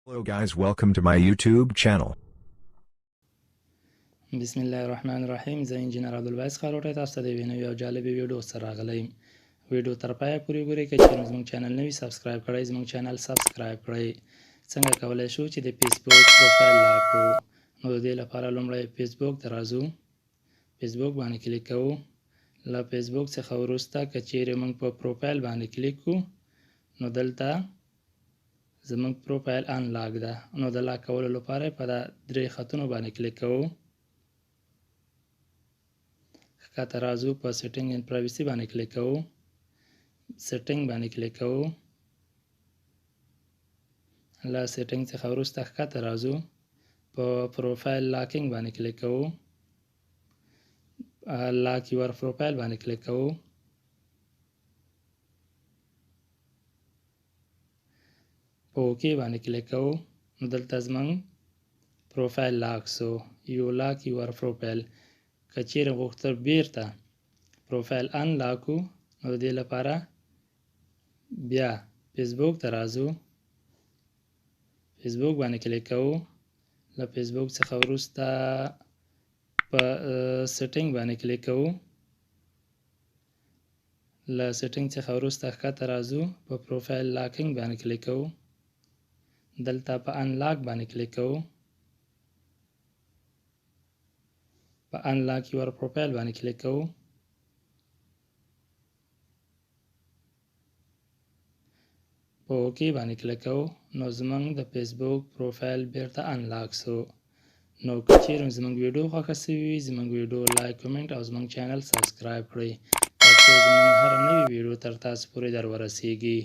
Hello guys, welcome to my YouTube channel. بسم الله الرحمن الرحیم. زه انجینر عبدالباسط خاروټی تاسو ته د یوې نوې او جالبې ویډیو سره راغلی یم. ویډیو تر پایه پورې ګورئ. که چېرې زموږ چینل نه وي سبسکرایب کړئ، زموږ چینل سبسکرایب کړئ. څنګه کولی شو چې د فیسبوک پروفایل لاک کړو؟ نو د دې لپاره لومړی فیسبوک ته راځو. فیسبوک باندې کلیک کوو. له فیسبوک څخه وروسته که چېرې موږ په پروفایل باندې کلیک کړو نو دلته زموږ پروفایل انلاک ده. نو د لاک کولو لپاره په دا درې خطونو باندې کلیک کوو. ښکته راځو، په سیټینګ اینډ پرایوسي باندې کلیک کوو. سیټینګ باندې کلیک کوو. له سیټینګ څخه وروسته ښکته راځو، په پروفایل لاکینګ باندې کلیک کوو. لاک یور پروفایل باندې کلیک کوو. په اوکې باندې کلیک کوو. نو دلته زموږ پروفایل لاک سو. یو لاک یور پروفایل. که چیرې غوښتل بیرته پروفایل ان لاکو نو د دې لپاره بیا فیسبوک ته راځو. فیسبوک باندې کلیک کوو. له فیسبوک څخه وروسته په سیټینګ باندې کلیک کوو. له سیټینګ څخه وروسته ښکته راځو، په پروفایل لاکینګ باندې کلیک کوو. دلته په ان لاک باندې کلیک کوو. په ان لاک یور پروفایل باندې کلیک کوو. په اوکې باندې کلیک کوو. نو زموږ د فیسبوک پروفایل بیرته ان لاک سو. نو که چیرې زموږ ویډیو خوښه سوي وي زموږ ویډیو لایک، کمنټ او زموږ چینل سبسکرایب کړئ ترڅو زموږ هره نوې ویډیو تر تاسو پورې در ورسیږي.